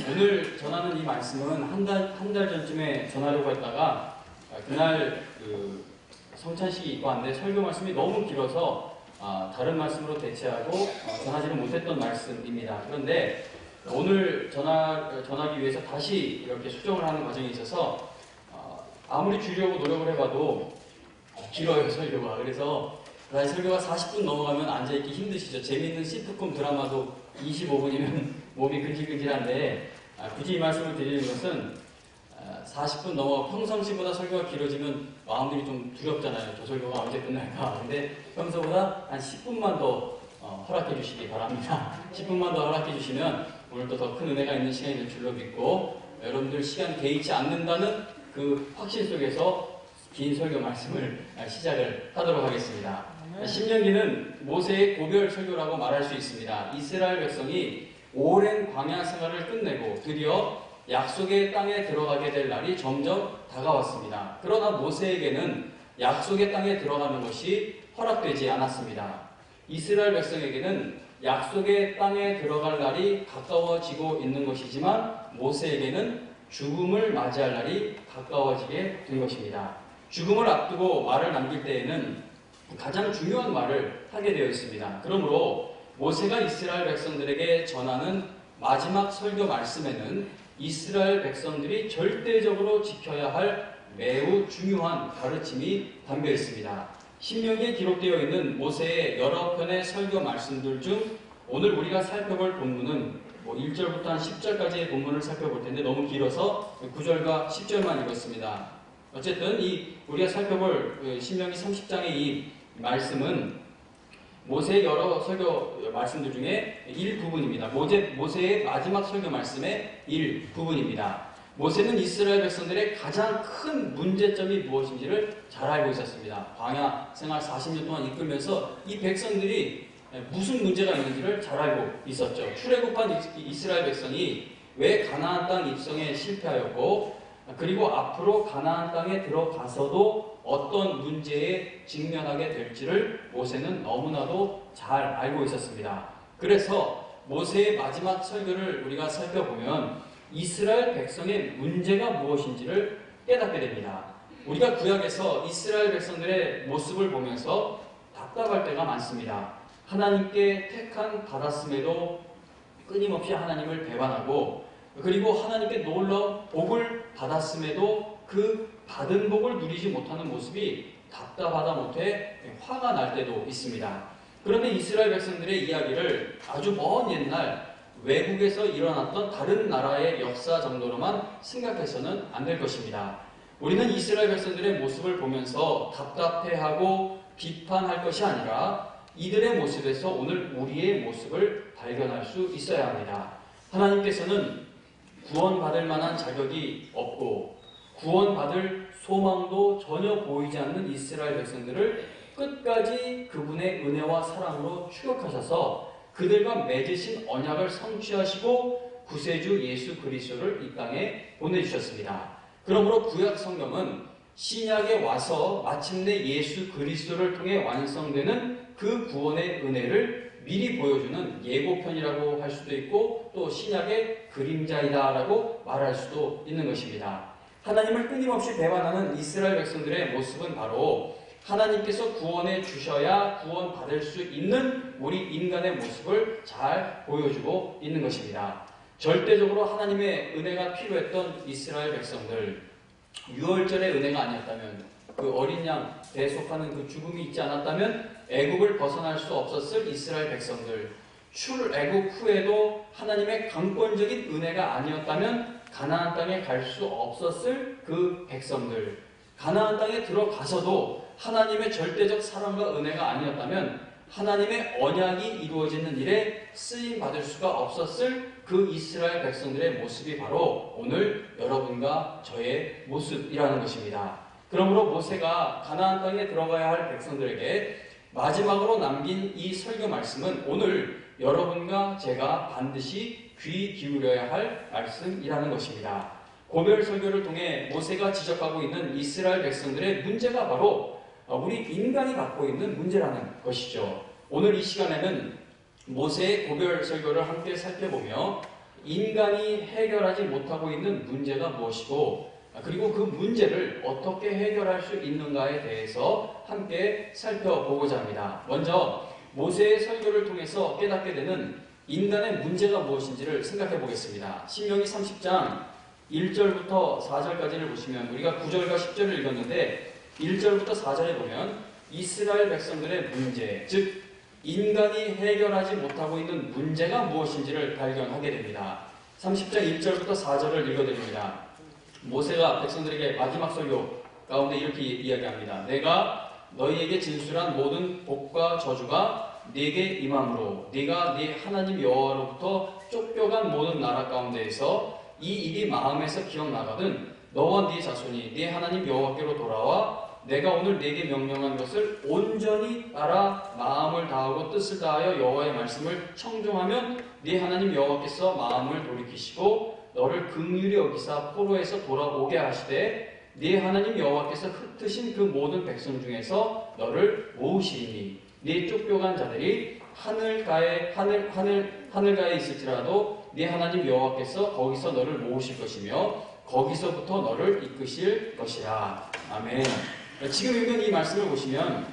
오늘 전하는 이 말씀은 한 달 전쯤에 전하려고 했다가 그날 성찬식이 있고 한데 설교 말씀이 너무 길어서 다른 말씀으로 대체하고 전하지를 못했던 말씀입니다. 그런데 오늘 전하기 위해서 다시 이렇게 수정을 하는 과정이 있어서 아무리 줄이려고 노력을 해봐도 길어요, 설교가. 그래서 설교가 40분 넘어가면 앉아있기 힘드시죠. 재미있는 시트콤 드라마도 25분이면 몸이 근질근질한데 굳이 이 말씀을 드리는 것은 40분 넘어 평상시보다 설교가 길어지면 마음들이 좀 두렵잖아요. 저 설교가 언제 끝날까. 근데 평소보다 한 10분만 더 허락해 주시기 바랍니다. 10분만 더 허락해 주시면 오늘도 더 큰 은혜가 있는 시간이 될 줄로 믿고 여러분들 시간 개의치 않는다는 그 확신 속에서 긴 설교 말씀을 시작을 하도록 하겠습니다. 신명기는 모세의 고별 설교라고 말할 수 있습니다. 이스라엘 백성이 오랜 광야 생활을 끝내고 드디어 약속의 땅에 들어가게 될 날이 점점 다가왔습니다. 그러나 모세에게는 약속의 땅에 들어가는 것이 허락되지 않았습니다. 이스라엘 백성에게는 약속의 땅에 들어갈 날이 가까워지고 있는 것이지만 모세에게는 죽음을 맞이할 날이 가까워지게 된 것입니다. 죽음을 앞두고 말을 남길 때에는 가장 중요한 말을 하게 되어 있습니다. 그러므로 모세가 이스라엘 백성들에게 전하는 마지막 설교 말씀에는 이스라엘 백성들이 절대적으로 지켜야 할 매우 중요한 가르침이 담겨 있습니다. 신명기에 기록되어 있는 모세의 여러 편의 설교 말씀들 중 오늘 우리가 살펴볼 본문은 1절부터 한 10절까지의 본문을 살펴볼 텐데 너무 길어서 9절과 10절만 읽었습니다. 어쨌든 우리가 살펴볼 신명기 30장의 이 말씀은 모세의 여러 설교 말씀들 중에 일부분입니다. 모세의 마지막 설교 말씀의 일부분입니다. 모세는 이스라엘 백성들의 가장 큰 문제점이 무엇인지를 잘 알고 있었습니다. 광야 생활 40년 동안 이끌면서 이 백성들이 무슨 문제가 있는지를 잘 알고 있었죠. 출애굽한 이스라엘 백성이 왜 가나안 땅 입성에 실패하였고 그리고 앞으로 가나안 땅에 들어가서도 어떤 문제에 직면하게 될지를 모세는 너무나도 잘 알고 있었습니다. 그래서 모세의 마지막 설교를 우리가 살펴보면 이스라엘 백성의 문제가 무엇인지를 깨닫게 됩니다. 우리가 구약에서 이스라엘 백성들의 모습을 보면서 답답할 때가 많습니다. 하나님께 택한 받았음에도 끊임없이 하나님을 배반하고 그리고 하나님께 놀라운 복을 받았음에도 그 받은 복을 누리지 못하는 모습이 답답하다 못해 화가 날 때도 있습니다. 그런데 이스라엘 백성들의 이야기를 아주 먼 옛날 외국에서 일어났던 다른 나라의 역사 정도로만 생각해서는 안 될 것입니다. 우리는 이스라엘 백성들의 모습을 보면서 답답해하고 비판할 것이 아니라 이들의 모습에서 오늘 우리의 모습을 발견할 수 있어야 합니다. 하나님께서는 구원받을 만한 자격이 없고 구원받을 소망도 전혀 보이지 않는 이스라엘 백성들을 끝까지 그분의 은혜와 사랑으로 추격하셔서 그들과 맺으신 언약을 성취하시고 구세주 예수 그리스도를 이 땅에 보내주셨습니다. 그러므로 구약 성경은 신약에 와서 마침내 예수 그리스도를 통해 완성되는 그 구원의 은혜를 미리 보여주는 예고편이라고 할 수도 있고 또 신약의 그림자이다라고 말할 수도 있는 것입니다. 하나님을 끊임없이 배반하는 이스라엘 백성들의 모습은 바로 하나님께서 구원해 주셔야 구원받을 수 있는 우리 인간의 모습을 잘 보여주고 있는 것입니다. 절대적으로 하나님의 은혜가 필요했던 이스라엘 백성들, 유월절의 은혜가 아니었다면 그 어린 양 대속하는 그 죽음이 있지 않았다면 애국을 벗어날 수 없었을 이스라엘 백성들, 출애국 후에도 하나님의 강권적인 은혜가 아니었다면 가나안 땅에 갈 수 없었을 그 백성들, 가나안 땅에 들어가서도 하나님의 절대적 사랑과 은혜가 아니었다면 하나님의 언약이 이루어지는 일에 쓰임받을 수가 없었을 그 이스라엘 백성들의 모습이 바로 오늘 여러분과 저의 모습이라는 것입니다. 그러므로 모세가 가나안 땅에 들어가야 할 백성들에게 마지막으로 남긴 이 설교 말씀은 오늘 여러분과 제가 반드시 귀 기울여야 할 말씀이라는 것입니다. 고별 설교를 통해 모세가 지적하고 있는 이스라엘 백성들의 문제가 바로 우리 인간이 갖고 있는 문제라는 것이죠. 오늘 이 시간에는 모세의 고별 설교를 함께 살펴보며 인간이 해결하지 못하고 있는 문제가 무엇이고 그리고 그 문제를 어떻게 해결할 수 있는가에 대해서 함께 살펴보고자 합니다. 먼저 모세의 설교를 통해서 깨닫게 되는 인간의 문제가 무엇인지를 생각해 보겠습니다. 신명기 30장 1절부터 4절까지를 보시면 우리가 9절과 10절을 읽었는데 1절부터 4절에 보면 이스라엘 백성들의 문제, 즉 인간이 해결하지 못하고 있는 문제가 무엇인지를 발견하게 됩니다. 30장 1절부터 4절을 읽어드립니다. 모세가 백성들에게 마지막 설교 가운데 이렇게 이야기합니다. 내가 너희에게 진술한 모든 복과 저주가 네게 임함으로 네가 네 하나님 여호와로부터 쫓겨간 모든 나라 가운데에서 이 일이 마음에서 기억나거든 너와 네 자손이 네 하나님 여호와께로 돌아와 내가 오늘 네게 명령한 것을 온전히 따라 마음을 다하고 뜻을 다하여 여호와의 말씀을 청종하면 네 하나님 여호와께서 마음을 돌이키시고 너를 긍휼히 여기사 포로에서 돌아오게 하시되 네 하나님 여호와께서 흩으신 그 모든 백성 중에서 너를 모으시리니 네 쫓겨간 자들이 하늘가에 있을지라도 네 하나님 여호와께서 거기서 너를 모으실 것이며 거기서부터 너를 이끄실 것이라. 아멘. 지금 읽은 이 말씀을 보시면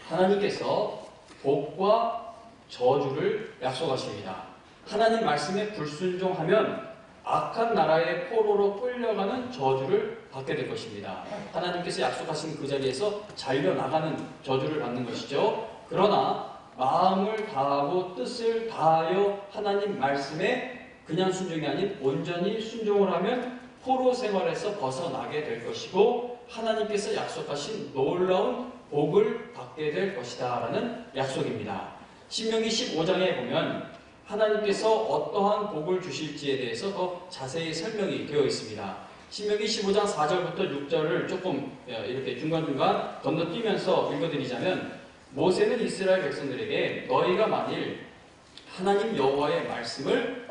하나님께서 복과 저주를 약속하십니다. 하나님 말씀에 불순종하면 악한 나라의 포로로 끌려가는 저주를 받게 될 것입니다. 하나님께서 약속하신 그 자리에서 잘려나가는 저주를 받는 것이죠. 그러나 마음을 다하고 뜻을 다하여 하나님 말씀에 그냥 순종이 아닌 온전히 순종을 하면 포로 생활에서 벗어나게 될 것이고 하나님께서 약속하신 놀라운 복을 받게 될 것이다 라는 약속입니다. 신명기 15장에 보면 하나님께서 어떠한 복을 주실지에 대해서 더 자세히 설명이 되어 있습니다. 신명기 15장 4절부터 6절을 조금 이렇게 중간중간 건너뛰면서 읽어드리자면 모세는 이스라엘 백성들에게 너희가 만일 하나님 여호와의 말씀을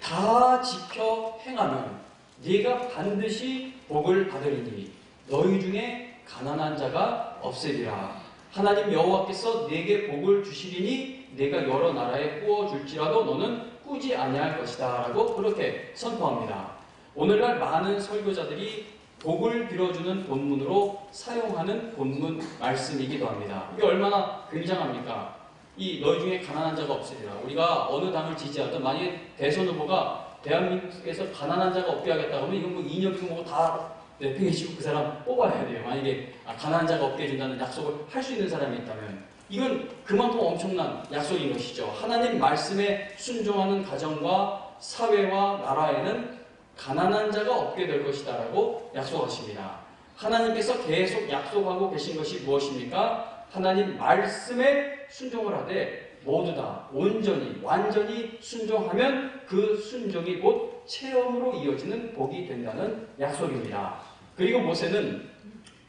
다 지켜 행하면 네가 반드시 복을 받으리니 너희 중에 가난한 자가 없으리라. 하나님 여호와께서 네게 복을 주시리니 내가 여러 나라에 꾸어줄지라도 너는 꾸지 아니할 것이다 라고 그렇게 선포합니다. 오늘날 많은 설교자들이 복을 빌어주는 본문으로 사용하는 본문 말씀이기도 합니다. 이게 얼마나 굉장합니까? 이 너희 중에 가난한 자가 없으리라. 우리가 어느 당을 지지하든 만약에 대선 후보가 대한민국에서 가난한 자가 없게 하겠다 그러면 이건 뭐 이념이고 뭐고 다 내팽개치고 그 사람 뽑아야 돼요. 만약에 가난한 자가 없게 해준다는 약속을 할 수 있는 사람이 있다면 이건 그만큼 엄청난 약속인 것이죠. 하나님 말씀에 순종하는 가정과 사회와 나라에는 가난한 자가 없게 될 것이다 라고 약속하십니다. 하나님께서 계속 약속하고 계신 것이 무엇입니까? 하나님 말씀에 순종을 하되 모두 다 온전히 완전히 순종하면 그 순종이 곧 체험으로 이어지는 복이 된다는 약속입니다. 그리고 모세는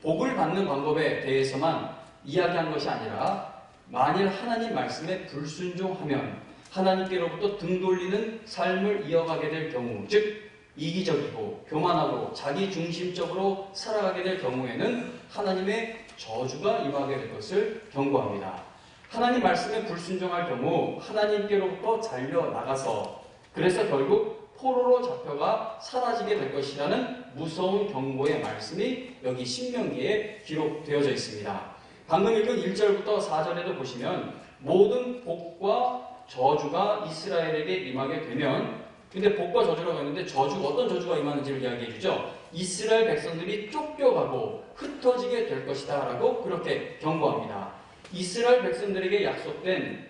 복을 받는 방법에 대해서만 이야기한 것이 아니라 만일 하나님 말씀에 불순종하면 하나님께로부터 등 돌리는 삶을 이어가게 될 경우, 즉 이기적이고 교만하고 자기중심적으로 살아가게 될 경우에는 하나님의 저주가 임하게 될 것을 경고합니다. 하나님 말씀에 불순종할 경우 하나님께로부터 잘려나가서 그래서 결국 포로로 잡혀가 사라지게 될 것이라는 무서운 경고의 말씀이 여기 신명기에 기록되어져 있습니다. 방금 읽은 1절부터 4절에도 보시면 모든 복과 저주가 이스라엘에게 임하게 되면 근데 복과 저주라고 했는데 어떤 저주가 임하는지를 이야기해 주죠. 이스라엘 백성들이 쫓겨가고 흩어지게 될 것이다 라고 그렇게 경고합니다. 이스라엘 백성들에게 약속된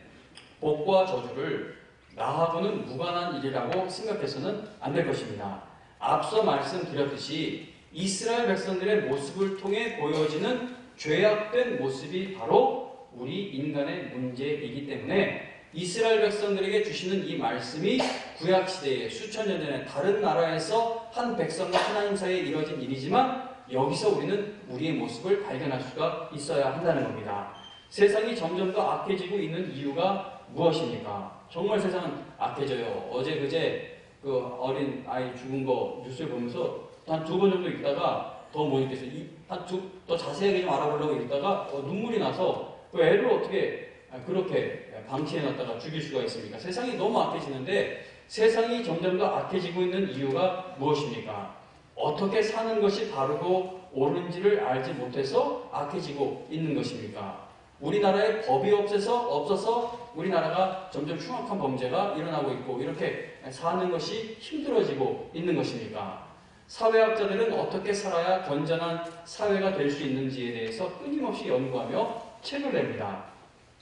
복과 저주를 나하고는 무관한 일이라고 생각해서는 안 될 것입니다. 앞서 말씀드렸듯이 이스라엘 백성들의 모습을 통해 보여지는 죄악된 모습이 바로 우리 인간의 문제이기 때문에 이스라엘 백성들에게 주시는 이 말씀이 구약시대에 수천 년 전에 다른 나라에서 한 백성과 하나님 사이에 이루어진 일이지만 여기서 우리는 우리의 모습을 발견할 수가 있어야 한다는 겁니다. 세상이 점점 더 악해지고 있는 이유가 무엇입니까? 정말 세상은 악해져요. 어제 그제 그 어린 아이 죽은 거 뉴스를 보면서 한 2번 정도 읽다가 더 못 읽겠어요. 더 자세하게 좀 알아보려고 읽다가 눈물이 나서 그 애를 어떻게 그렇게 방치해놨다가 죽일 수가 있습니까? 세상이 너무 악해지는데 세상이 점점 더 악해지고 있는 이유가 무엇입니까? 어떻게 사는 것이 바르고 옳은지를 알지 못해서 악해지고 있는 것입니까? 우리나라에 법이 없어서 우리나라가 점점 흉악한 범죄가 일어나고 있고 이렇게 사는 것이 힘들어지고 있는 것입니까? 사회학자들은 어떻게 살아야 건전한 사회가 될 수 있는지에 대해서 끊임없이 연구하며 책을 냅니다.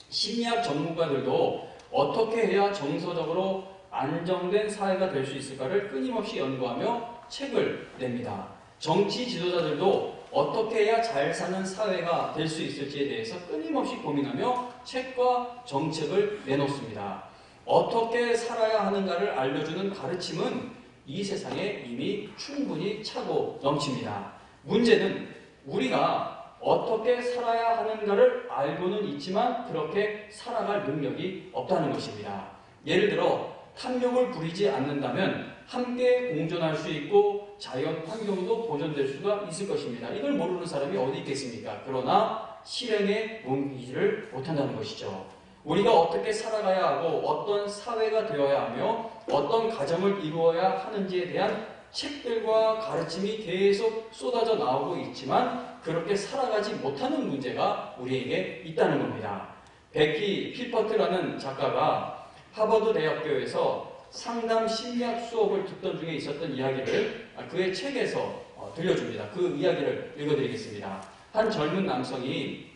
심리학 전문가들도 어떻게 해야 정서적으로 안정된 사회가 될 수 있을까를 끊임없이 연구하며 책을 냅니다. 정치 지도자들도 어떻게 해야 잘 사는 사회가 될 수 있을지에 대해서 끊임없이 고민하며 책과 정책을 내놓습니다. 어떻게 살아야 하는가를 알려주는 가르침은 이 세상에 이미 충분히 차고 넘칩니다. 문제는 우리가 어떻게 살아야 하는가를 알고는 있지만 그렇게 살아갈 능력이 없다는 것입니다. 예를 들어 탐욕을 부리지 않는다면 함께 공존할 수 있고 자연 환경도 보존될 수가 있을 것입니다. 이걸 모르는 사람이 어디 있겠습니까? 그러나 실행에 옮기지를 못한다는 것이죠. 우리가 어떻게 살아가야 하고 어떤 사회가 되어야 하며 어떤 가정을 이루어야 하는지에 대한 책들과 가르침이 계속 쏟아져 나오고 있지만 그렇게 살아가지 못하는 문제가 우리에게 있다는 겁니다. 베키 필퍼트라는 작가가 하버드 대학교에서 상담 심리학 수업을 듣던 중에 있었던 이야기를 그의 책에서 들려줍니다. 그 이야기를 읽어드리겠습니다. 한 젊은 남성이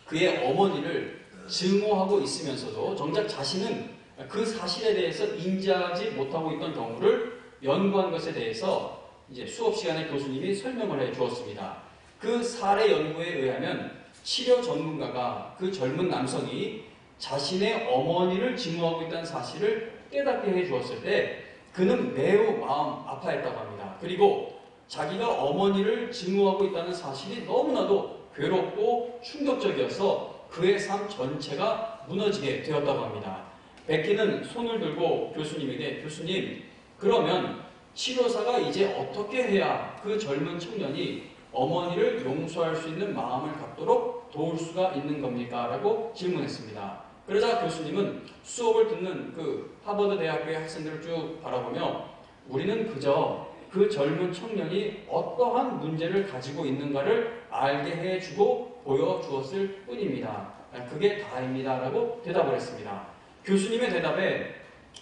그의 어머니를 증오하고 있으면서도 정작 자신은 그 사실에 대해서 인지하지 못하고 있던 경우를 연구한 것에 대해서 이제 수업 시간에 교수님이 설명을 해 주었습니다. 그 사례 연구에 의하면 치료 전문가가 그 젊은 남성이 자신의 어머니를 증오하고 있다는 사실을 깨닫게 해 주었을 때 그는 매우 마음 아파했다고 합니다. 그리고 자기가 어머니를 증오하고 있다는 사실이 너무나도 괴롭고 충격적이어서 그의 삶 전체가 무너지게 되었다고 합니다. 베키는 손을 들고 교수님에게 교수님, 그러면 치료사가 이제 어떻게 해야 그 젊은 청년이 어머니를 용서할 수 있는 마음을 갖도록 도울 수가 있는 겁니까? 라고 질문했습니다. 그러자 교수님은 수업을 듣는 그 하버드 대학교의 학생들을 쭉 바라보며 우리는 그저 그 젊은 청년이 어떠한 문제를 가지고 있는가를 알게 해주고 보여주었을 뿐입니다. 그게 다입니다. 라고 대답을 했습니다. 교수님의 대답에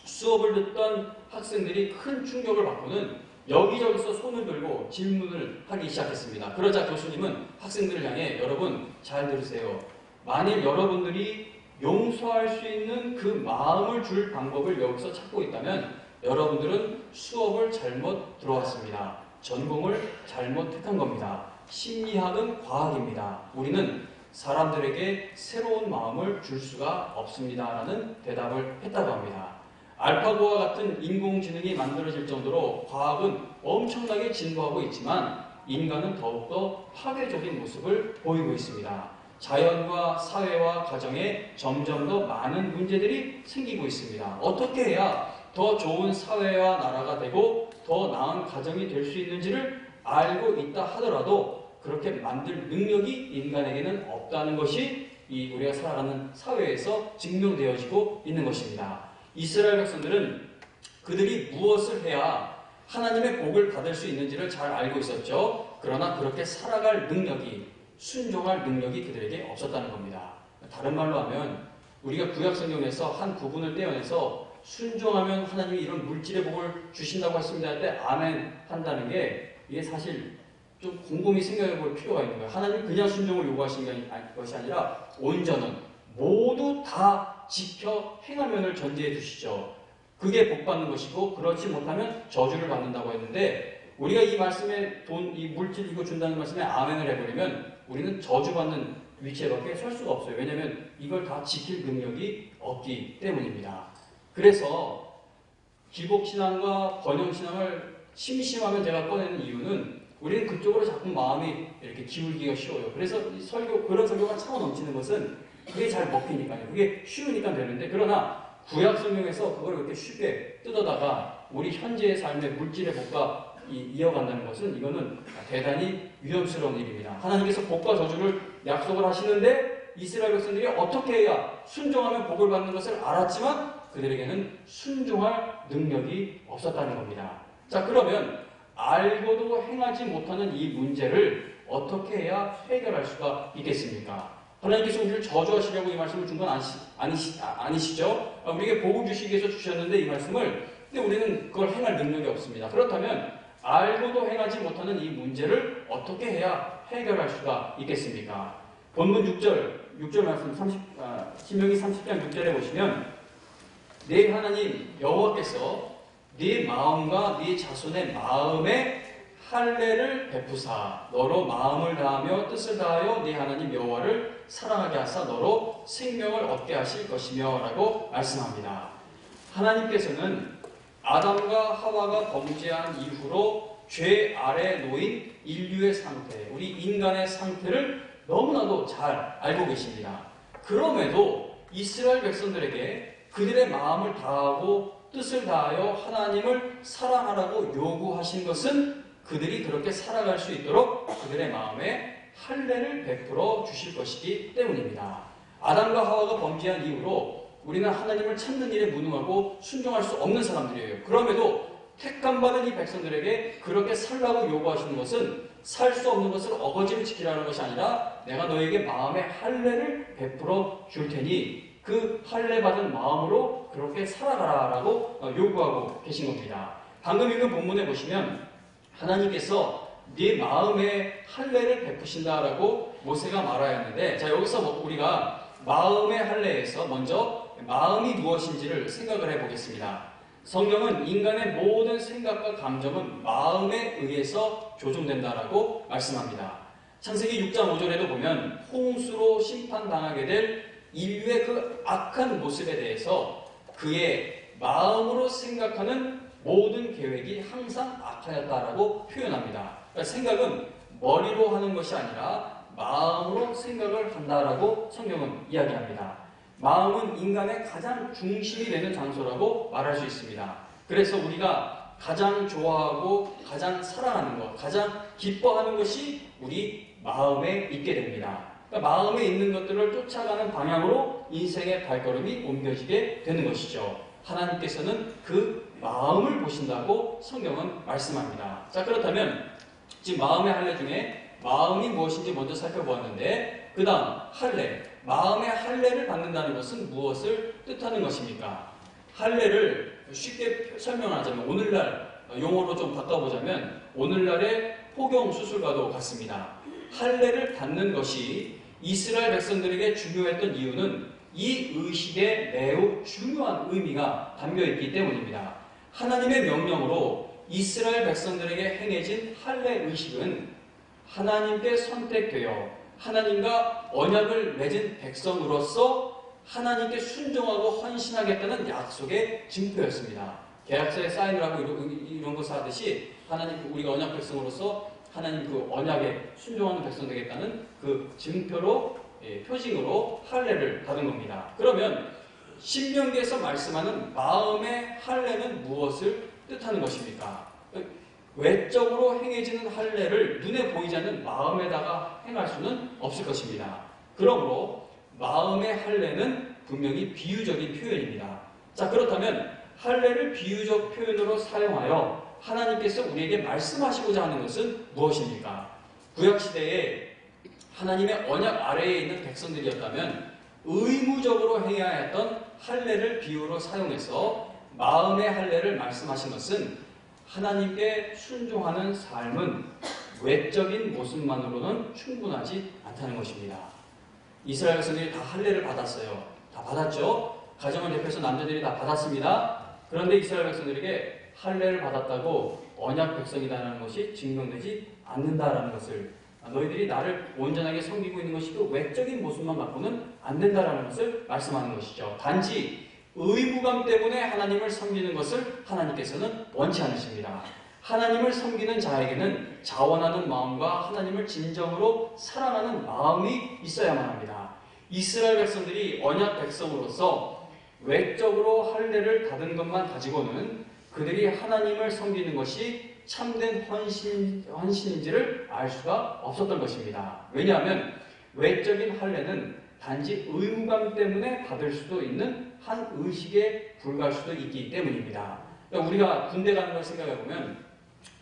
수업을 듣던 학생들이 큰 충격을 받고는 여기저기서 손을 들고 질문을 하기 시작했습니다. 그러자 교수님은 학생들을 향해 여러분 잘 들으세요. 만일 여러분들이 용서할 수 있는 그 마음을 줄 방법을 여기서 찾고 있다면 여러분들은 수업을 잘못 들어왔습니다. 전공을 잘못 택한 겁니다. 심리학은 과학입니다. 우리는 사람들에게 새로운 마음을 줄 수가 없습니다. 라는 대답을 했다고 합니다. 알파고와 같은 인공지능이 만들어질 정도로 과학은 엄청나게 진보하고 있지만 인간은 더욱더 파괴적인 모습을 보이고 있습니다. 자연과 사회와 가정에 점점 더 많은 문제들이 생기고 있습니다. 어떻게 해야 더 좋은 사회와 나라가 되고 더 나은 가정이 될 수 있는지를 알고 있다 하더라도 그렇게 만들 능력이 인간에게는 없다는 것이 이 우리가 살아가는 사회에서 증명되어지고 있는 것입니다. 이스라엘 백성들은 그들이 무엇을 해야 하나님의 복을 받을 수 있는지를 잘 알고 있었죠. 그러나 그렇게 살아갈 능력이, 순종할 능력이 그들에게 없었다는 겁니다. 다른 말로 하면 우리가 구약성경에서 한 부분을 떼어내서 순종하면 하나님이 이런 물질의 복을 주신다고 했습니다 할 때 아멘 한다는 게 이게 사실 좀 곰곰이 생각해 볼 필요가 있는 거예요. 하나님 그냥 순종을 요구하시는 것이 아니라 온전은 모두 다 지켜 행하면을 전제해 두시죠. 그게 복 받는 것이고 그렇지 못하면 저주를 받는다고 했는데 우리가 이 말씀에 이 물질 이거 준다는 말씀에 아멘을 해버리면 우리는 저주받는 위치에밖에 설 수가 없어요. 왜냐하면 이걸 다 지킬 능력이 없기 때문입니다. 그래서 기복신앙과 번영신앙을 심심하면 제가 꺼내는 이유는 우리는 그쪽으로 자꾸 마음이 이렇게 기울기가 쉬워요. 그래서 그런 설교가 차고 넘치는 것은 그게 잘 먹히니까요. 그게 쉬우니까 되는데 그러나 구약 성경에서 그걸 그렇게 쉽게 뜯어다가 우리 현재의 삶의 물질의 복과 이어간다는 것은 이거는 대단히 위험스러운 일입니다. 하나님께서 복과 저주를 약속을 하시는데 이스라엘 백성들이 어떻게 해야 순종하면 복을 받는 것을 알았지만 그들에게는 순종할 능력이 없었다는 겁니다. 자, 그러면 알고도 행하지 못하는 이 문제를 어떻게 해야 해결할 수가 있겠습니까? 하나님께서 우리를 저주하시려고 이 말씀을 준 건 아니시죠? 우리에게 복을 주시기 위해서 주셨는데 이 말씀을, 근데 우리는 그걸 행할 능력이 없습니다. 그렇다면 알고도 행하지 못하는 이 문제를 어떻게 해야 해결할 수가 있겠습니까? 본문 6절 말씀 신명기 30장 6절에 보시면 네 하나님 여호와께서 네 마음과 네 자손의 마음에 할례를 베푸사 너로 마음을 다하며 뜻을 다하여 네 하나님 여호와를 사랑하게 하사 너로 생명을 얻게 하실 것이며 라고 말씀합니다. 하나님께서는 아담과 하와가 범죄한 이후로 죄 아래 놓인 인류의 상태, 우리 인간의 상태를 너무나도 잘 알고 계십니다. 그럼에도 이스라엘 백성들에게 그들의 마음을 다하고 뜻을 다하여 하나님을 사랑하라고 요구하신 것은 그들이 그렇게 살아갈 수 있도록 그들의 마음에 할례를 베풀어 주실 것이기 때문입니다. 아담과 하와가 범죄한 이후로 우리는 하나님을 찾는 일에 무능하고 순종할 수 없는 사람들이에요. 그럼에도 택함받은 이 백성들에게 그렇게 살라고 요구하시는 것은 살 수 없는 것을 어거지로 지키라는 것이 아니라 내가 너에게 마음의 할례를 베풀어 줄 테니 그 할례 받은 마음으로 그렇게 살아가라라고 요구하고 계신 겁니다. 방금 읽은 본문에 보시면 하나님께서 네 마음에 할례를 베푸신다라고 모세가 말하였는데, 자 여기서 우리가 마음의 할례에서 먼저 마음이 무엇인지를 생각을 해보겠습니다. 성경은 인간의 모든 생각과 감정은 마음에 의해서 조종된다라고 말씀합니다. 창세기 6장 5절에도 보면 홍수로 심판당하게 될 인류의 그 악한 모습에 대해서 그의 마음으로 생각하는 모든 계획이 항상 악하였다라고 표현합니다. 그러니까 생각은 머리로 하는 것이 아니라 마음으로 생각을 한다라고 성경은 이야기합니다. 마음은 인간의 가장 중심이 되는 장소라고 말할 수 있습니다. 그래서 우리가 가장 좋아하고 가장 사랑하는 것, 가장 기뻐하는 것이 우리 마음에 있게 됩니다. 그러니까 마음에 있는 것들을 쫓아가는 방향으로 인생의 발걸음이 옮겨지게 되는 것이죠. 하나님께서는 그 마음을 보신다고 성경은 말씀합니다. 자, 그렇다면 지금 마음의 할례 중에 마음이 무엇인지 먼저 살펴보았는데, 그 다음 할례, 마음의 할례를 받는다는 것은 무엇을 뜻하는 것입니까? 할례를 쉽게 설명하자면, 오늘날 용어로 좀 바꿔보자면 오늘날의 포경 수술과도 같습니다. 할례를 받는 것이 이스라엘 백성들에게 중요했던 이유는 이 의식에 매우 중요한 의미가 담겨있기 때문입니다. 하나님의 명령으로 이스라엘 백성들에게 행해진 할례 의식은 하나님께 선택되어 하나님과 언약을 맺은 백성으로서 하나님께 순종하고 헌신하겠다는 약속의 증표였습니다. 계약서에 사인을 하고 이런 거 하듯이 하나님, 우리가 언약 백성으로서 하나님 그 언약에 순종하는 백성 되겠다는 그 증표로, 표징으로 할례를 받은 겁니다. 그러면 신명기에서 말씀하는 마음의 할례는 무엇을 뜻하는 것입니까? 외적으로 행해지는 할례를 눈에 보이지 않는 마음에다가 행할 수는 없을 것입니다. 그러므로 마음의 할례는 분명히 비유적인 표현입니다. 자, 그렇다면 할례를 비유적 표현으로 사용하여 하나님께서 우리에게 말씀하시고자 하는 것은 무엇입니까? 구약시대에 하나님의 언약 아래에 있는 백성들이었다면 의무적으로 해야 했던 할례를 비유로 사용해서 마음의 할례를 말씀하신 것은 하나님께 순종하는 삶은 외적인 모습만으로는 충분하지 않다는 것입니다. 이스라엘 백성들이 다 할례를 받았어요. 다 받았죠? 가정을 대표해서 남자들이 다 받았습니다. 그런데 이스라엘 백성들에게 할례를 받았다고 언약 백성이라는 것이 증명되지 않는다라는 것을, 너희들이 나를 온전하게 섬기고 있는 것이 그 외적인 모습만 갖고는 안 된다라는 것을 말씀하는 것이죠. 단지 의무감 때문에 하나님을 섬기는 것을 하나님께서는 원치 않으십니다. 하나님을 섬기는 자에게는 자원하는 마음과 하나님을 진정으로 사랑하는 마음이 있어야만 합니다. 이스라엘 백성들이 언약 백성으로서 외적으로 할례를 받은 것만 가지고는 그들이 하나님을 섬기는 것이 참된 헌신인지를 알 수가 없었던 것입니다. 왜냐하면 외적인 할례는 단지 의무감 때문에 받을 수도 있는 한 의식에 불과할 수도 있기 때문입니다. 그러니까 우리가 군대 가는 걸 생각해 보면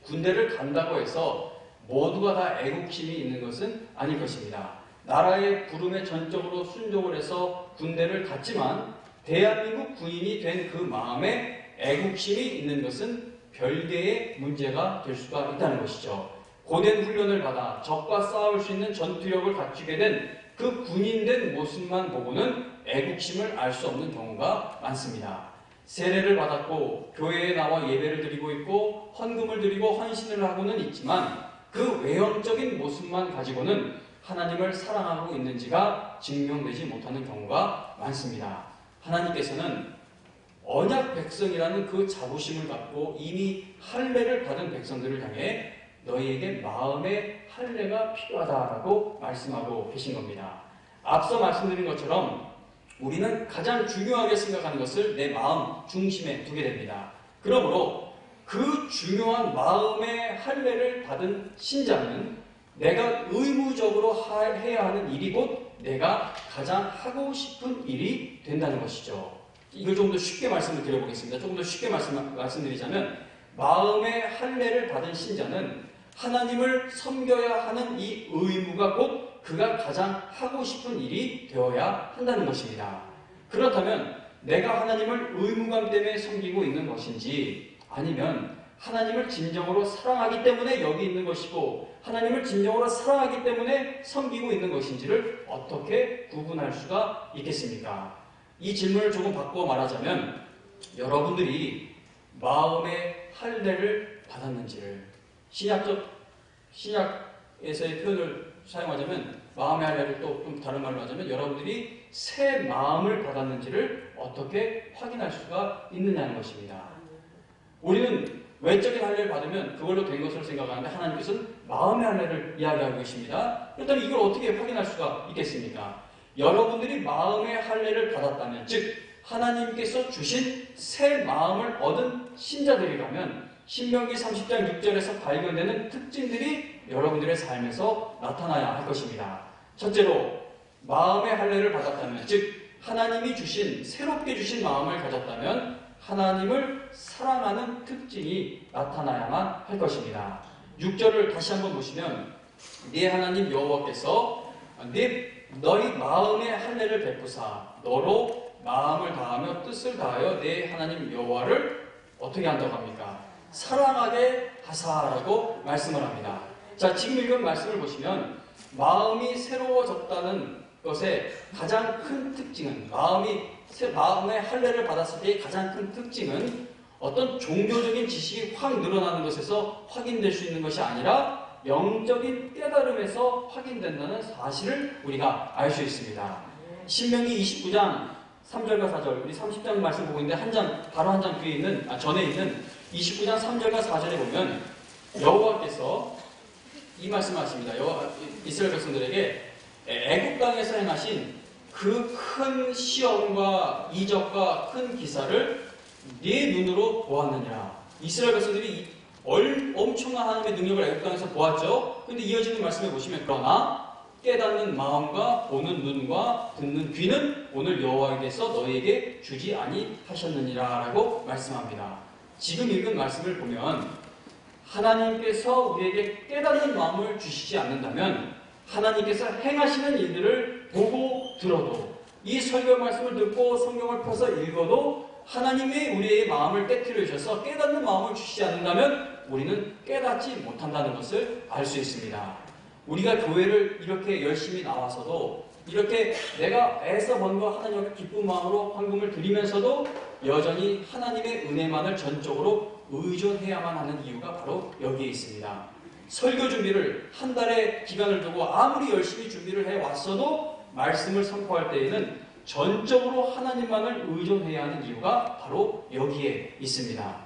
군대를 간다고 해서 모두가 다 애국심이 있는 것은 아닐 것입니다. 나라의 부름에 전적으로 순종을 해서 군대를 갔지만 대한민국 군인이 된 그 마음에 애국심이 있는 것은 별개의 문제가 될 수가 있다는 것이죠. 고된 훈련을 받아 적과 싸울 수 있는 전투력을 갖추게 된 그 군인된 모습만 보고는 애국심을 알 수 없는 경우가 많습니다. 세례를 받았고 교회에 나와 예배를 드리고 있고 헌금을 드리고 헌신을 하고는 있지만 그 외형적인 모습만 가지고는 하나님을 사랑하고 있는지가 증명되지 못하는 경우가 많습니다. 하나님께서는 언약 백성이라는 그 자부심을 갖고 이미 할례를 받은 백성들을 향해 너희에게 마음의 할례가 필요하다라고 말씀하고 계신 겁니다. 앞서 말씀드린 것처럼 우리는 가장 중요하게 생각하는 것을 내 마음 중심에 두게 됩니다. 그러므로 그 중요한 마음의 할례를 받은 신자는 내가 의무적으로 해야 하는 일이 곧 내가 가장 하고 싶은 일이 된다는 것이죠. 이걸 조금 더 쉽게 말씀을 드려보겠습니다. 조금 더 쉽게 말씀드리자면 마음의 할례를 받은 신자는 하나님을 섬겨야 하는 이 의무가 곧 그가 가장 하고 싶은 일이 되어야 한다는 것입니다. 그렇다면 내가 하나님을 의무감 때문에 섬기고 있는 것인지 아니면 하나님을 진정으로 사랑하기 때문에 여기 있는 것이고 하나님을 진정으로 사랑하기 때문에 섬기고 있는 것인지를 어떻게 구분할 수가 있겠습니까? 이 질문을 조금 바꾸어 말하자면 여러분들이 마음의 할례를 받았는지를 신약에서의 표현을 사용하자면 마음의 할례를 또 좀 다른 말로 하자면 여러분들이 새 마음을 받았는지를 어떻게 확인할 수가 있느냐는 것입니다. 우리는 외적인 할례를 받으면 그걸로 된 것으로 생각하는데 하나님께서는 마음의 할례를 이야기하고 계십니다. 그렇다면 이걸 어떻게 확인할 수가 있겠습니까? 여러분들이 마음의 할례를 받았다면 즉 하나님께서 주신 새 마음을 얻은 신자들이라면 신명기 30장 6절에서 발견되는 특징들이 여러분들의 삶에서 나타나야 할 것입니다. 첫째로 마음의 할례를 받았다면 즉 하나님이 주신 새롭게 주신 마음을 가졌다면 하나님을 사랑하는 특징이 나타나야만 할 것입니다. 6절을 다시 한번 보시면 네 하나님 여호와께서 너희 마음의 할례를 베푸사 너로 마음을 다하며 뜻을 다하여 내 하나님 여호와를 어떻게 한다고 합니까? 사랑하게 하사라고 말씀을 합니다. 자, 지금 읽은 말씀을 보시면 마음이 새로워졌다는 것의 가장 큰 특징은 마음의 할례를 받았을 때의 가장 큰 특징은 어떤 종교적인 지식이 확 늘어나는 것에서 확인될 수 있는 것이 아니라 영적인 깨달음에서 확인된다는 사실을 우리가 알 수 있습니다. 신명기 29장 3절과 4절 우리 30장 말씀 보고 있는데 바로 한 장 뒤에 있는 전에 있는 29장 3절과 4절에 보면 여호와께서 이 말씀하십니다. 이스라엘 백성들에게 애굽 땅에서 행하신 그 큰 시험과 이적과 큰 기사를 네 눈으로 보았느냐. 이스라엘 백성들이 엄청난 하나님의 능력을 애굽 땅에서 보았죠. 근데 이어지는 말씀에 보시면 그러나 깨닫는 마음과 보는 눈과 듣는 귀는 오늘 여호와께서 너희에게 주지 아니하셨느니라 라고 말씀합니다. 지금 읽은 말씀을 보면 하나님께서 우리에게 깨닫는 마음을 주시지 않는다면 하나님께서 행하시는 일들을 보고 들어도 이 설교 말씀을 듣고 성경을 펴서 읽어도 하나님이 우리의 마음을 깨트려 주셔서 깨닫는 마음을 주시지 않는다면 우리는 깨닫지 못한다는 것을 알 수 있습니다. 우리가 교회를 이렇게 열심히 나와서도 이렇게 내가 애써 번 거 하나님 앞에 기쁜 마음으로 헌금을 드리면서도 여전히 하나님의 은혜만을 전적으로 의존해야만 하는 이유가 바로 여기에 있습니다. 설교 준비를 한 달의 기간을 두고 아무리 열심히 준비를 해왔어도 말씀을 선포할 때에는 전적으로 하나님만을 의존해야 하는 이유가 바로 여기에 있습니다.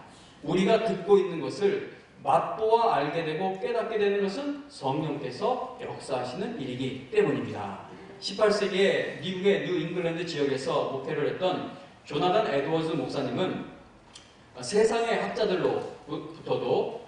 우리가 듣고 있는 것을 맛보아 알게 되고 깨닫게 되는 것은 성령께서 역사하시는 일이기 때문입니다. 18세기에 미국의 뉴 잉글랜드 지역에서 목회를 했던 조나단 에드워즈 목사님은 세상의 학자들로부터도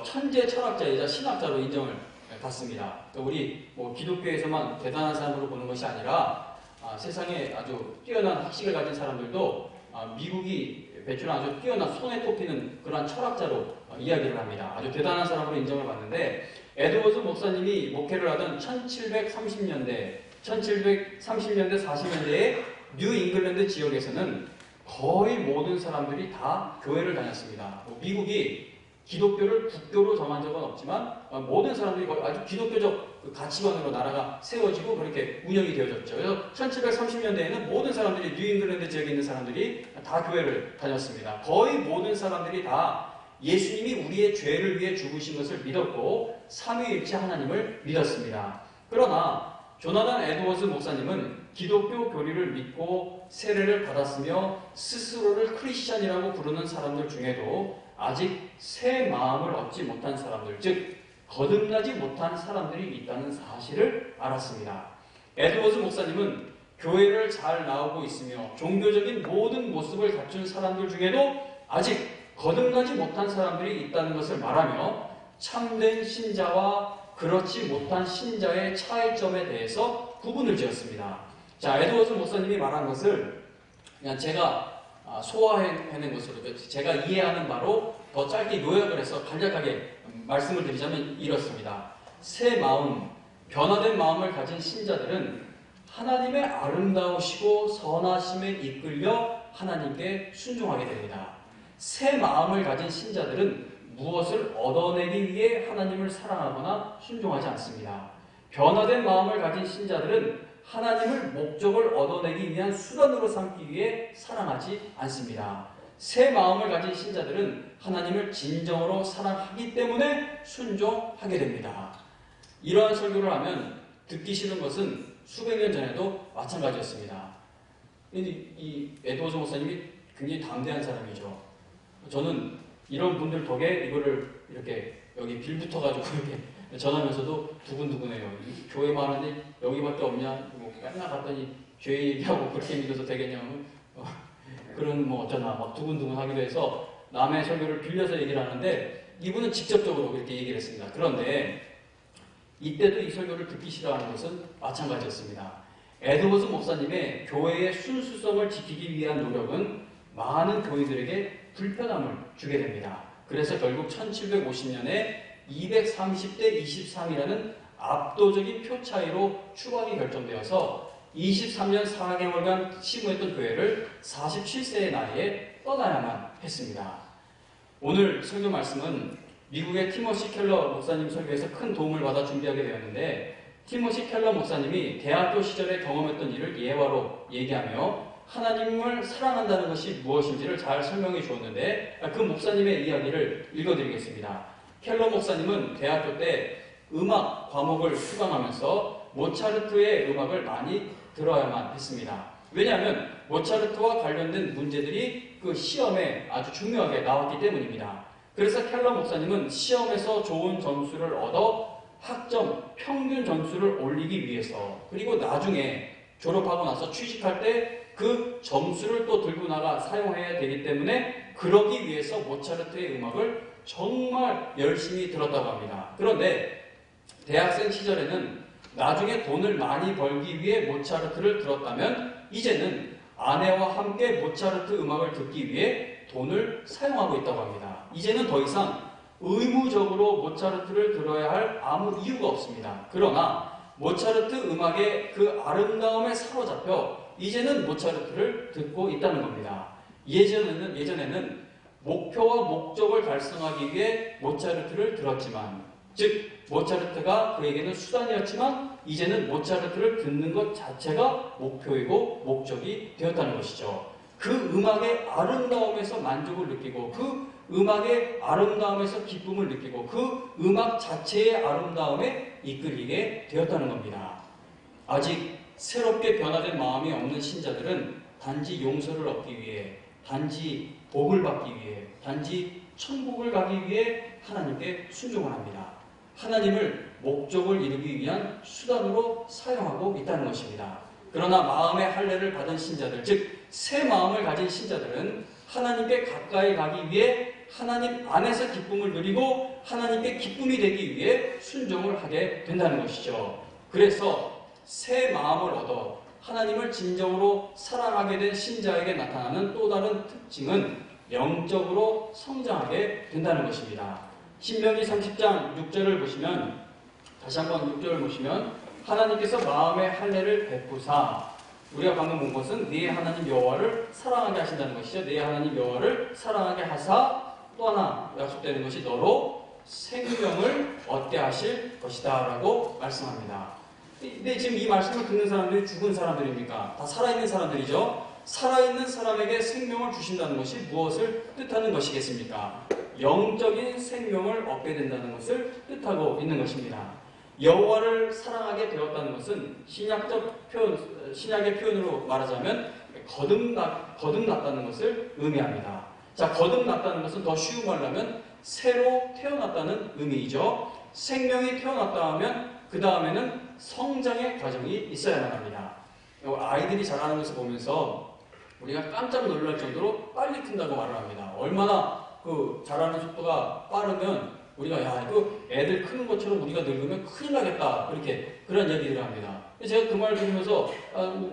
천재 철학자이자 신학자로 인정을 받습니다. 우리 기독교에서만 대단한 사람으로 보는 것이 아니라 세상에 아주 뛰어난 학식을 가진 사람들도 미국이 배출한 아주 뛰어난 손에 꼽히는 그러한 철학자로 이야기를 합니다. 아주 대단한 사람으로 인정을 받는데, 에드워즈 목사님이 목회를 하던 1730년대, 40년대의 뉴 잉글랜드 지역에서는 거의 모든 사람들이 다 교회를 다녔습니다. 미국이 기독교를 국교로 정한 적은 없지만 모든 사람들이 거의 아주 기독교적 가치관으로 나라가 세워지고 그렇게 운영이 되어졌죠. 그래서 1730년대에는 모든 사람들이, 뉴 잉글랜드 지역에 있는 사람들이 다 교회를 다녔습니다. 거의 모든 사람들이 다 예수님이 우리의 죄를 위해 죽으신 것을 믿었고 삼위일체 하나님을 믿었습니다. 그러나 조나단 에드워즈 목사님은 기독교 교리를 믿고 세례를 받았으며 스스로를 크리스찬이라고 부르는 사람들 중에도 아직 새 마음을 얻지 못한 사람들, 즉 거듭나지 못한 사람들이 있다는 사실을 알았습니다. 에드워즈 목사님은 교회를 잘 나오고 있으며 종교적인 모든 모습을 갖춘 사람들 중에도 아직 거듭나지 못한 사람들이 있다는 것을 말하며 참된 신자와 그렇지 못한 신자의 차이점에 대해서 구분을 지었습니다. 자, 에드워즈 목사님이 말한 것을 그냥 제가 소화해낸 것으로, 제가 이해하는 바로 더 짧게 요약을 해서 간략하게 말씀을 드리자면 이렇습니다. 새 마음, 변화된 마음을 가진 신자들은 하나님의 아름다우시고 선하심에 이끌려 하나님께 순종하게 됩니다. 새 마음을 가진 신자들은 무엇을 얻어내기 위해 하나님을 사랑하거나 순종하지 않습니다. 변화된 마음을 가진 신자들은 하나님을 목적을 얻어내기 위한 수단으로 삼기 위해 사랑하지 않습니다. 새 마음을 가진 신자들은 하나님을 진정으로 사랑하기 때문에 순종하게 됩니다. 이러한 설교를 하면 듣기 싫은 것은 수백 년 전에도 마찬가지였습니다. 이 에드워즈 목사님이 굉장히 담대한 사람이죠. 저는 이런 분들 덕에 이거를 이렇게 여기 빌 붙어가지고 이렇게 전하면서도 두근두근해요. 교회만 하는데 여기밖에 없냐? 뭐 맨날 갔더니 죄 얘기하고 그렇게 믿어서 되겠냐? 그런 뭐 어쩌나 막 두근두근 하기도 해서 남의 설교를 빌려서 얘기를 하는데 이분은 직접적으로 이렇게 얘기를 했습니다. 그런데 이때도 이 설교를 듣기 싫어하는 것은 마찬가지였습니다. 에드워즈 목사님의 교회의 순수성을 지키기 위한 노력은 많은 교인들에게 불편함을 주게 됩니다. 그래서 결국 1750년에 230대 23이라는 압도적인 표 차이로 추방이 결정되어서 23년 4개월간 시무했던 교회를 47세의 나이에 떠나야만 했습니다. 오늘 설교 말씀은 미국의 티모시 켈러 목사님 설교에서 큰 도움을 받아 준비하게 되었는데, 티모시 켈러 목사님이 대학교 시절에 경험했던 일을 예화로 얘기하며 하나님을 사랑한다는 것이 무엇인지를 잘 설명해 주었는데, 그 목사님의 이야기를 읽어드리겠습니다. 켈러 목사님은 대학교 때 음악 과목을 수강하면서 모차르트의 음악을 많이 들어야만 했습니다. 왜냐하면 모차르트와 관련된 문제들이 그 시험에 아주 중요하게 나왔기 때문입니다. 그래서 켈러 목사님은 시험에서 좋은 점수를 얻어 학점 평균 점수를 올리기 위해서, 그리고 나중에 졸업하고 나서 취직할 때 그 점수를 또 들고 나가 사용해야 되기 때문에 그러기 위해서 모차르트의 음악을 정말 열심히 들었다고 합니다. 그런데 대학생 시절에는 나중에 돈을 많이 벌기 위해 모차르트를 들었다면 이제는 아내와 함께 모차르트 음악을 듣기 위해 돈을 사용하고 있다고 합니다. 이제는 더 이상 의무적으로 모차르트를 들어야 할 아무 이유가 없습니다. 그러나 모차르트 음악의 그 아름다움에 사로잡혀 이제는 모차르트를 듣고 있다는 겁니다. 예전에는 목표와 목적을 달성하기 위해 모차르트를 들었지만, 즉 모차르트가 그에게는 수단이었지만 이제는 모차르트를 듣는 것 자체가 목표이고 목적이 되었다는 것이죠. 그 음악의 아름다움에서 만족을 느끼고 그 음악의 아름다움에서 기쁨을 느끼고 그 음악 자체의 아름다움에 이끌리게 되었다는 겁니다. 아직 새롭게 변화된 마음이 없는 신자들은 단지 용서를 얻기 위해, 단지 복을 받기 위해, 단지 천국을 가기 위해 하나님께 순종을 합니다. 하나님을 목적을 이루기 위한 수단으로 사용하고 있다는 것입니다. 그러나 마음의 할례를 받은 신자들, 즉 새 마음을 가진 신자들은 하나님께 가까이 가기 위해 하나님 안에서 기쁨을 누리고 하나님께 기쁨이 되기 위해 순종을 하게 된다는 것이죠. 그래서 새 마음을 얻어 하나님을 진정으로 사랑하게 된 신자에게 나타나는 또 다른 특징은 영적으로 성장하게 된다는 것입니다. 신명기 30장 6절을 보시면, 다시 한번 6절을 보시면, 하나님께서 마음의 할례를 베푸사, 우리가 방금 본 것은 네 하나님 여호와를 사랑하게 하신다는 것이죠. 네 하나님 여호와를 사랑하게 하사 또 하나 약속되는 것이 너로 생명을 얻게 하실 것이다 라고 말씀합니다. 근데 지금 이 말씀을 듣는 사람들이 죽은 사람들입니까? 다 살아있는 사람들이죠. 살아있는 사람에게 생명을 주신다는 것이 무엇을 뜻하는 것이겠습니까? 영적인 생명을 얻게 된다는 것을 뜻하고 있는 것입니다. 여호와를 사랑하게 되었다는 것은 신약의 표현으로 말하자면 거듭났다는 것을 의미합니다. 자, 거듭났다는 것은 더 쉬운 말로 하면 새로 태어났다는 의미이죠. 생명이 태어났다 하면 그 다음에는 성장의 과정이 있어야만 합니다. 아이들이 자라는 것을 보면서 우리가 깜짝 놀랄 정도로 빨리 큰다고 말을 합니다. 얼마나 그 자라는 속도가 빠르면 우리가 이거 애들 크는 것처럼 우리가 늙으면 큰일 나겠다, 그렇게 그런 얘기를 합니다. 제가 그 말을 들으면서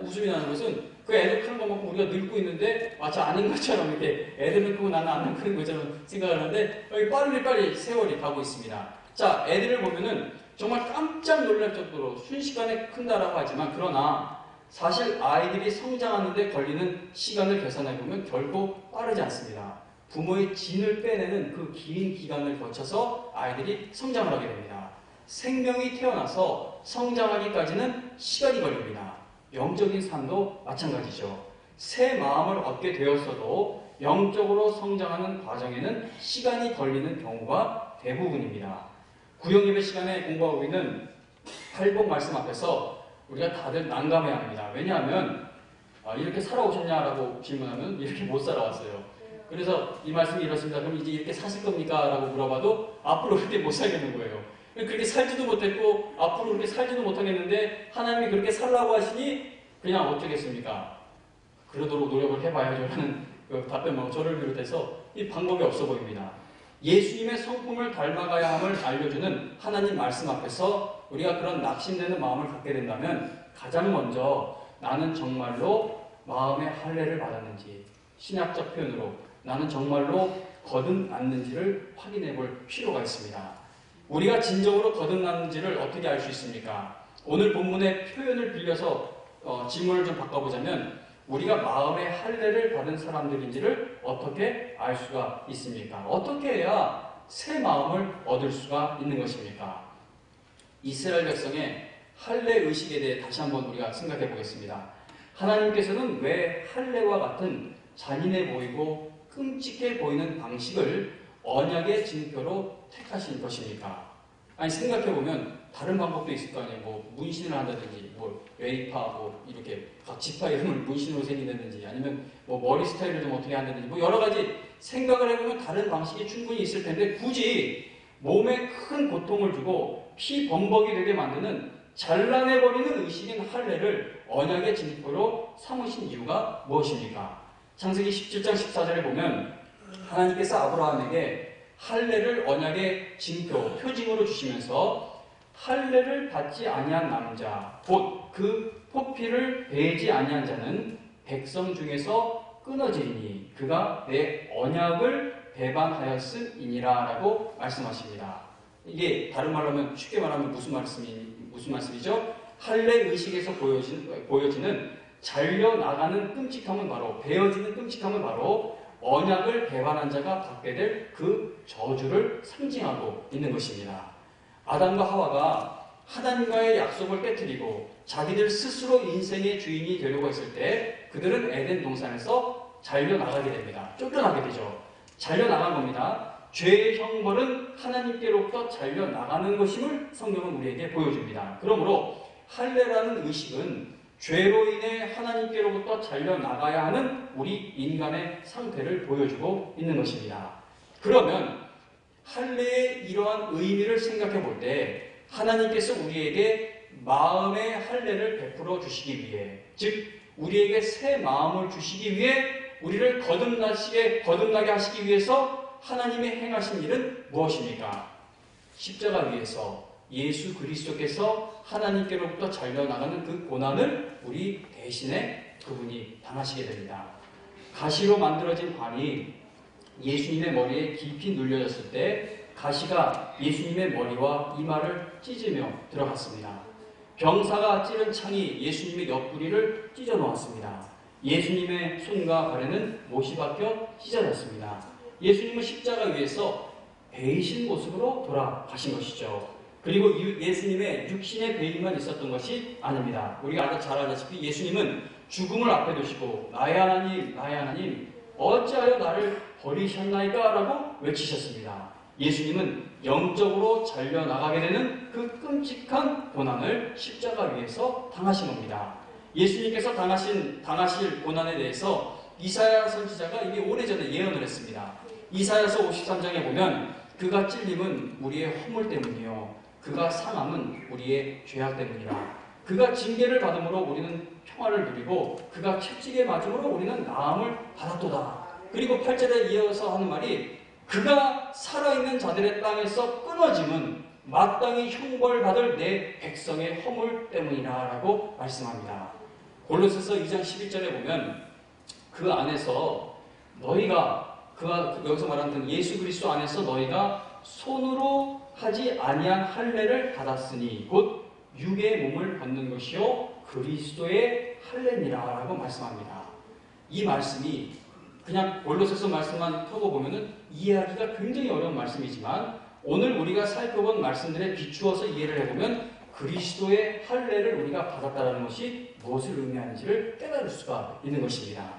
웃음이 나는 것은 그 애들 크는 것만큼 우리가 늙고 있는데 마치 아는 것처럼 이렇게 애들은 크고 나는 안 크는 것처럼 생각을 하는데 여기 빨리 세월이 가고 있습니다. 자, 애들을 보면은 정말 깜짝 놀랄 정도로 순식간에 큰다라고 하지만, 그러나 사실 아이들이 성장하는데 걸리는 시간을 계산해보면 결코 빠르지 않습니다. 부모의 진을 빼내는 그 긴 기간을 거쳐서 아이들이 성장을 하게 됩니다. 생명이 태어나서 성장하기까지는 시간이 걸립니다. 영적인 삶도 마찬가지죠. 새 마음을 얻게 되었어도 영적으로 성장하는 과정에는 시간이 걸리는 경우가 대부분입니다. 구역예배 시간에 공부하고 있는 팔복 말씀 앞에서 우리가 다들 난감해야 합니다. 왜냐하면 이렇게 살아오셨냐라고 질문하면 이렇게 못 살아왔어요. 그래서 이 말씀이 이렇습니다. 그럼 이제 이렇게 사실 겁니까? 라고 물어봐도 앞으로 그렇게 못 살겠는 거예요. 그렇게 살지도 못했고 앞으로 그렇게 살지도 못하겠는데 하나님이 그렇게 살라고 하시니 그냥 어쩌겠습니까? 그러도록 노력을 해봐야죠 라는 그 답변만 저를 비롯해서 이 방법이 없어 보입니다. 예수님의 성품을 닮아가야 함을 알려주는 하나님 말씀 앞에서 우리가 그런 낙심되는 마음을 갖게 된다면 가장 먼저 나는 정말로 마음의 할례를 받았는지, 신약적 표현으로 나는 정말로 거듭났는지를 확인해 볼 필요가 있습니다. 우리가 진정으로 거듭났는지를 어떻게 알 수 있습니까? 오늘 본문의 표현을 빌려서 질문을 좀 바꿔보자면 우리가 마음의 할례를 받은 사람들인지를 어떻게 알 수가 있습니까? 어떻게 해야 새 마음을 얻을 수가 있는 것입니까? 이스라엘 백성의 할례 의식에 대해 다시 한번 우리가 생각해 보겠습니다. 하나님께서는 왜 할례와 같은 잔인해 보이고 끔찍해 보이는 방식을 언약의 징표로 택하신 것입니까? 아니, 생각해보면 다른 방법도 있을 거 아니에요. 뭐 문신을 한다든지, 뭐 웨이파, 뭐 이렇게 각 지파 이름을 문신으로 새긴다든지, 아니면 뭐 머리 스타일을 좀 어떻게 한다든지, 뭐 여러 가지 생각을 해보면 다른 방식이 충분히 있을 텐데 굳이 몸에 큰 고통을 주고 피 범벅이 되게 만드는 잘라내버리는 의식인 할례를 언약의 징표로 삼으신 이유가 무엇입니까? 창세기 17장 14절에 보면 하나님께서 아브라함에게 할례를 언약의 징표, 표징으로 주시면서 할례를 받지 아니한 남자, 곧 그 포피를 베지 아니한 자는 백성 중에서 끊어지리니 그가 내 언약을 배반하였음이니라 라고 말씀하십니다. 이게 다른 말로 하면, 쉽게 말하면 무슨 말씀이죠? 할례 의식에서 보여지는 잘려나가는 끔찍함은 바로, 베어지는 끔찍함은 바로 언약을 배반한 자가 받게 될 그 저주를 상징하고 있는 것입니다. 아담과 하와가 하나님과의 약속을 깨트리고 자기들 스스로 인생의 주인이 되려고 했을 때 그들은 에덴 동산에서 잘려나가게 됩니다. 쫓겨나게 되죠. 잘려나간 겁니다. 죄의 형벌은 하나님께로부터 잘려나가는 것임을 성경은 우리에게 보여줍니다. 그러므로 할례라는 의식은 죄로 인해 하나님께로부터 잘려나가야 하는 우리 인간의 상태를 보여주고 있는 것입니다. 그러면 할례의 이러한 의미를 생각해 볼 때 하나님께서 우리에게 마음의 할례를 베풀어 주시기 위해, 즉 우리에게 새 마음을 주시기 위해, 우리를 거듭나게 하시기 위해서 하나님의 행하신 일은 무엇입니까? 십자가 위에서 예수 그리스도께서 하나님께로부터 잘려나가는 그 고난을 우리 대신에 그분이 당하시게 됩니다. 가시로 만들어진 관이 예수님의 머리에 깊이 눌려졌을 때 가시가 예수님의 머리와 이마를 찢으며 들어갔습니다. 병사가 찌른 창이 예수님의 옆구리를 찢어 놓았습니다. 예수님의 손과 발에는 못이 박혀 찢어졌습니다. 예수님은 십자가 위에서 배이신 모습으로 돌아가신 것이죠. 그리고 예수님의 육신의 배임만 있었던 것이 아닙니다. 우리가 잘 알다시피 예수님은 죽음을 앞에 두시고 나의 하나님, 나의 하나님, 어찌하여 나를 버리셨나이까? 라고 외치셨습니다. 예수님은 영적으로 잘려나가게 되는 그 끔찍한 고난을 십자가 위에서 당하신 겁니다. 예수님께서 당하실 고난에 대해서 이사야 선지자가 이미 오래전에 예언을 했습니다. 이사야서 53장에 보면 그가 찔림은 우리의 허물 때문이요 그가 상함은 우리의 죄악 때문이라. 그가 징계를 받음으로 우리는 평화를 누리고 그가 채찍에 맞음으로 우리는 나음을 받았도다. 그리고 8절에 이어서 하는 말이 그가 살아있는 자들의 땅에서 끊어짐은 마땅히 형벌받을 내 백성의 허물 때문이라 라고 말씀합니다. 골로새서 2장 11절에 보면 그 안에서 너희가 그가 여기서 말하는 예수 그리스도 안에서 너희가 손으로 하지 아니한 할례를 받았으니 곧 육의 몸을 받는 것이요 그리스도의 할례니라 라고 말씀합니다. 이 말씀이 그냥 골로새서 말씀만 펴고 보면은 이해하기가 굉장히 어려운 말씀이지만 오늘 우리가 살펴본 말씀들에 비추어서 이해를 해보면 그리스도의 할례를 우리가 받았다는 것이 무엇을 의미하는지를 깨달을 수가 있는 것입니다.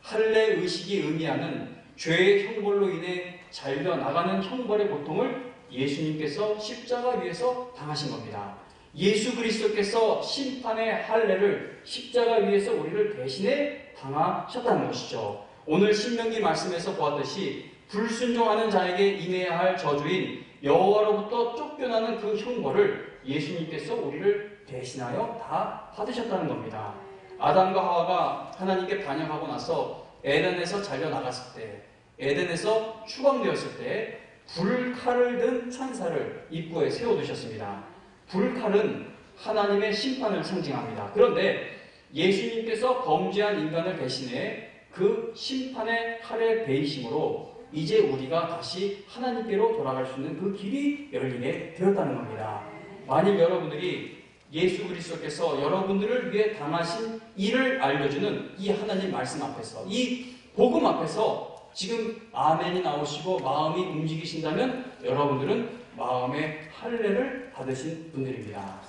할례 의식이 의미하는 죄의 형벌로 인해 잘려나가는 형벌의 고통을 예수님께서 십자가 위에서 당하신 겁니다. 예수 그리스도께서 심판의 할례를 십자가 위에서 우리를 대신해 당하셨다는 것이죠. 오늘 신명기 말씀에서 보았듯이 불순종하는 자에게 임해야 할 저주인 여호와로부터 쫓겨나는 그 형벌을 예수님께서 우리를 대신하여 다 받으셨다는 겁니다. 아담과 하와가 하나님께 반역하고 나서 에덴에서 잘려나갔을 때, 에덴에서 추방되었을 때 불칼을 든 천사를 입구에 세워두셨습니다. 불칼은 하나님의 심판을 상징합니다. 그런데 예수님께서 범죄한 인간을 대신해 그 심판의 칼에 베이심으로 이제 우리가 다시 하나님께로 돌아갈 수 있는 그 길이 열리게 되었다는 겁니다. 만일 여러분들이 예수 그리스도께서 여러분들을 위해 당하신 일을 알려주는 이 하나님 말씀 앞에서, 이 복음 앞에서 지금 아멘이 나오시고 마음이 움직이신다면 여러분들은 마음의 할례를 받으신 분들입니다.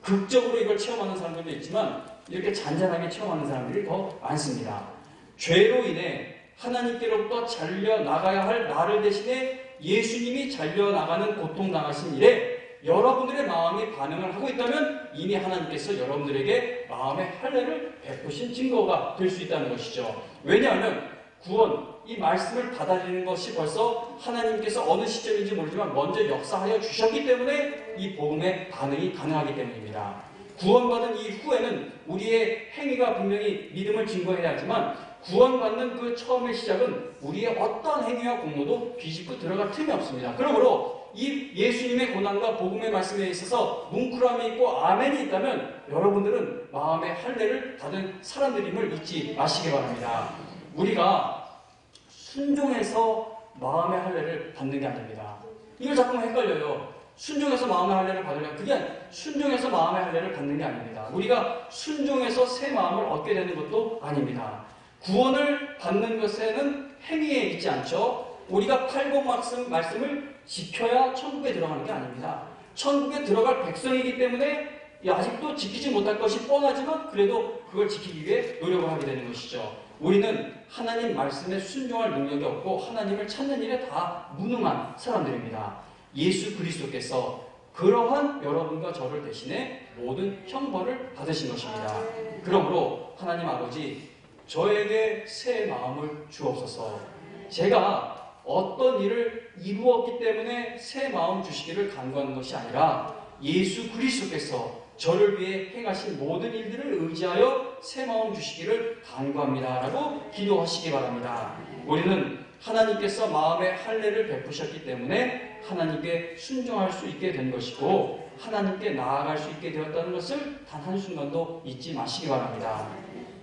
극적으로 이걸 체험하는 사람들도 있지만 이렇게 잔잔하게 체험하는 사람들이 더 많습니다. 죄로 인해 하나님께로부터 잘려나가야 할 나를 대신해 예수님이 잘려나가는 고통당하신 일에 여러분들의 마음이 반응을 하고 있다면 이미 하나님께서 여러분들에게 마음의 할례를 베푸신 증거가 될 수 있다는 것이죠. 왜냐하면 구원, 이 말씀을 받아들이는 것이 벌써 하나님께서 어느 시점인지 모르지만 먼저 역사하여 주셨기 때문에 이 복음의 반응이 가능하기 때문입니다. 구원받은 이후에는 우리의 행위가 분명히 믿음을 증거해야 하지만 구원받는 그 처음의 시작은 우리의 어떤 행위와 공로도 비집고 들어갈 틈이 없습니다. 그러므로 이 예수님의 고난과 복음의 말씀에 있어서 뭉클함이 있고 아멘이 있다면 여러분들은 마음의 할례를 받은 사람들임을 잊지 마시기 바랍니다. 우리가 순종해서 마음의 할례를 받는 게 아닙니다. 이걸 자꾸 헷갈려요. 순종해서 마음의 할례를 받으려면 그게 순종해서 마음의 할례를 받는 게 아닙니다. 우리가 순종해서 새 마음을 얻게 되는 것도 아닙니다. 구원을 받는 것에는 행위에 있지 않죠. 우리가 팔복 말씀을 지켜야 천국에 들어가는 게 아닙니다. 천국에 들어갈 백성이기 때문에 아직도 지키지 못할 것이 뻔하지만 그래도 그걸 지키기 위해 노력을 하게 되는 것이죠. 우리는 하나님 말씀에 순종할 능력이 없고 하나님을 찾는 일에 다 무능한 사람들입니다. 예수 그리스도께서 그러한 여러분과 저를 대신해 모든 형벌을 받으신 것입니다. 그러므로 하나님 아버지, 저에게 새 마음을 주옵소서. 제가 어떤 일을 이루었기 때문에 새 마음 주시기를 간구하는 것이 아니라 예수 그리스도께서 저를 위해 행하신 모든 일들을 의지하여 새 마음 주시기를 간구합니다 라고 기도하시기 바랍니다. 우리는 하나님께서 마음의 할례를 베푸셨기 때문에 하나님께 순종할 수 있게 된 것이고 하나님께 나아갈 수 있게 되었다는 것을 단 한순간도 잊지 마시기 바랍니다.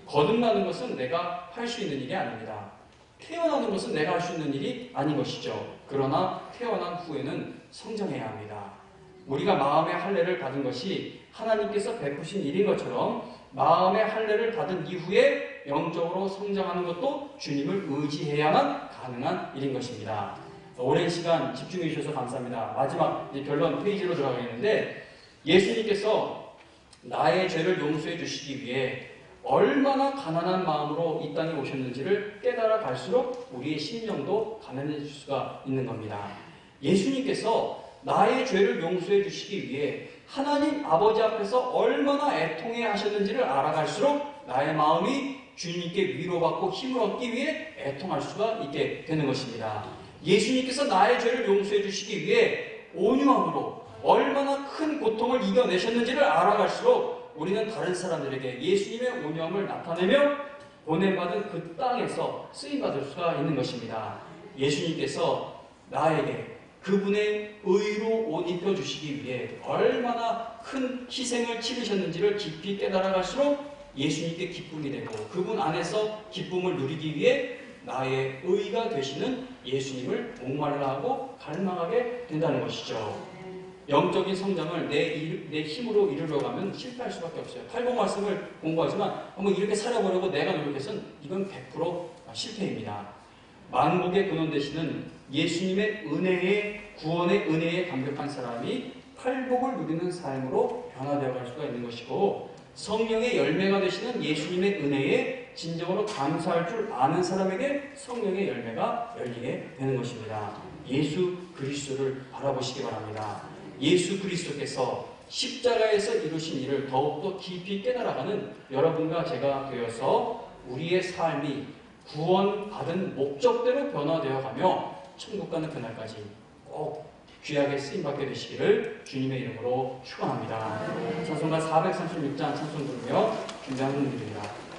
거듭나는 것은 내가 할 수 있는 일이 아닙니다. 태어나는 것은 내가 할 수 있는 일이 아닌 것이죠. 그러나 태어난 후에는 성장해야 합니다. 우리가 마음의 할례를 받은 것이 하나님께서 베푸신 일인 것처럼 마음의 할례를 받은 이후에 영적으로 성장하는 것도 주님을 의지해야만 가능한 일인 것입니다. 오랜 시간 집중해 주셔서 감사합니다. 마지막 이제 결론 페이지로 들어가겠는데, 예수님께서 나의 죄를 용서해 주시기 위해 얼마나 가난한 마음으로 이 땅에 오셨는지를 깨달아 갈수록 우리의 심령도 가난해질 수가 있는 겁니다. 예수님께서 나의 죄를 용서해 주시기 위해 하나님 아버지 앞에서 얼마나 애통해 하셨는지를 알아갈수록 나의 마음이 주님께 위로받고 힘을 얻기 위해 애통할 수가 있게 되는 것입니다. 예수님께서 나의 죄를 용서해 주시기 위해 온유함으로 얼마나 큰 고통을 이겨내셨는지를 알아갈수록 우리는 다른 사람들에게 예수님의 온유함을 나타내며 보내받은 그 땅에서 쓰임받을 수가 있는 것입니다. 예수님께서 나에게 그분의 의로 옷 입혀주시기 위해 얼마나 큰 희생을 치르셨는지를 깊이 깨달아갈수록 예수님께 기쁨이 되고 그분 안에서 기쁨을 누리기 위해 나의 의가 되시는 예수님을 목말라하고 갈망하게 된다는 것이죠. 영적인 성장을 내 힘으로 이루려고 하면 실패할 수밖에 없어요. 팔복 말씀을 공부하지만 한번 이렇게 살아보려고 내가 노력해서는 이건 100% 실패입니다. 만복의 근원 되시는 예수님의 은혜의 구원의 은혜에 감격한 사람이 팔복을 누리는 삶으로 변화되어 갈 수가 있는 것이고, 성령의 열매가 되시는 예수님의 은혜에 진정으로 감사할 줄 아는 사람에게 성령의 열매가 열리게 되는 것입니다. 예수 그리스도를 바라보시기 바랍니다. 예수 그리스도께서 십자가에서 이루신 일을 더욱더 깊이 깨달아가는 여러분과 제가 되어서 우리의 삶이 구원받은 목적대로 변화되어 가며 천국 가는 그날까지 꼭 귀하게 쓰임받게 되시기를 주님의 이름으로 축원합니다. 찬송가 436장 찬송 부르며 준비하는 분들입니다.